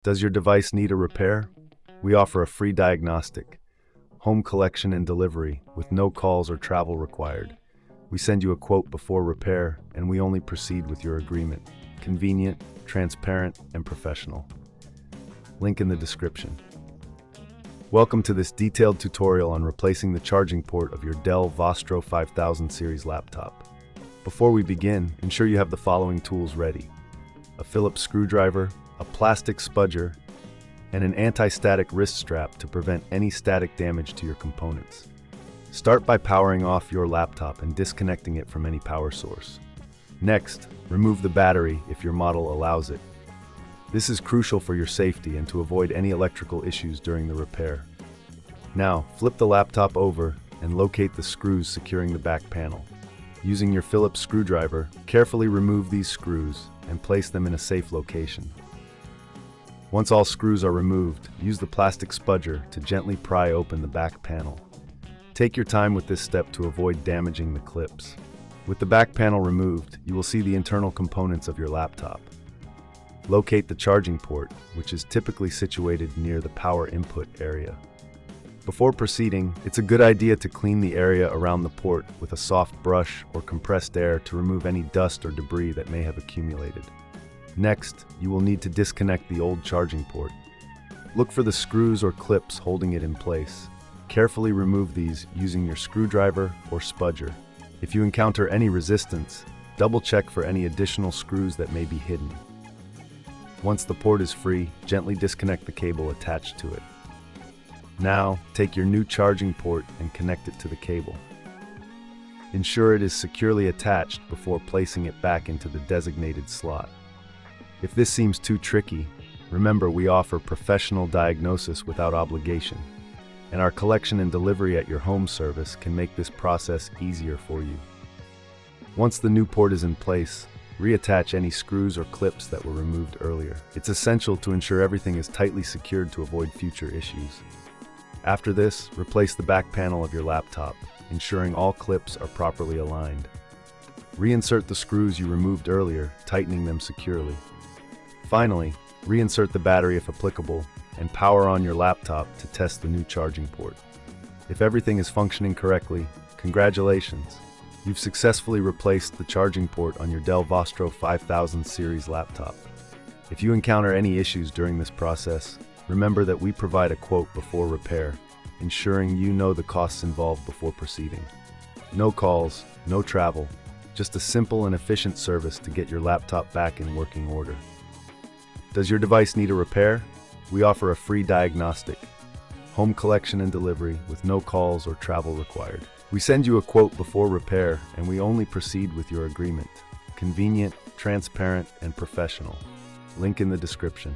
Does your device need a repair? We offer a free diagnostic, home collection and delivery with no calls or travel required. We send you a quote before repair, and we only proceed with your agreement. Convenient, transparent, and professional. Link in the description. Welcome to this detailed tutorial on replacing the charging port of your Dell Vostro 5000 series laptop. Before we begin, ensure you have the following tools ready: a Phillips screwdriver, a plastic spudger, and an anti-static wrist strap to prevent any static damage to your components. Start by powering off your laptop and disconnecting it from any power source. Next, remove the battery if your model allows it. This is crucial for your safety and to avoid any electrical issues during the repair. Now, flip the laptop over and locate the screws securing the back panel. Using your Phillips screwdriver, carefully remove these screws and place them in a safe location. Once all screws are removed, use the plastic spudger to gently pry open the back panel. Take your time with this step to avoid damaging the clips. With the back panel removed, you will see the internal components of your laptop. Locate the charging port, which is typically situated near the power input area. Before proceeding, it's a good idea to clean the area around the port with a soft brush or compressed air to remove any dust or debris that may have accumulated. Next, you will need to disconnect the old charging port. Look for the screws or clips holding it in place. Carefully remove these using your screwdriver or spudger. If you encounter any resistance, double-check for any additional screws that may be hidden. Once the port is free, gently disconnect the cable attached to it. Now, take your new charging port and connect it to the cable. Ensure it is securely attached before placing it back into the designated slot. If this seems too tricky, remember we offer professional diagnosis without obligation, and our collection and delivery at your home service can make this process easier for you. Once the new port is in place, reattach any screws or clips that were removed earlier. It's essential to ensure everything is tightly secured to avoid future issues. After this, replace the back panel of your laptop, ensuring all clips are properly aligned. Reinsert the screws you removed earlier, tightening them securely. Finally, reinsert the battery if applicable, and power on your laptop to test the new charging port. If everything is functioning correctly, congratulations! You've successfully replaced the charging port on your Dell Vostro 5000 series laptop. If you encounter any issues during this process, remember that we provide a quote before repair, ensuring you know the costs involved before proceeding. No calls, no travel, just a simple and efficient service to get your laptop back in working order. Does your device need a repair? We offer a free diagnostic, home collection and delivery with no calls or travel required. We send you a quote before repair, and we only proceed with your agreement. Convenient, transparent, and professional. Link in the description.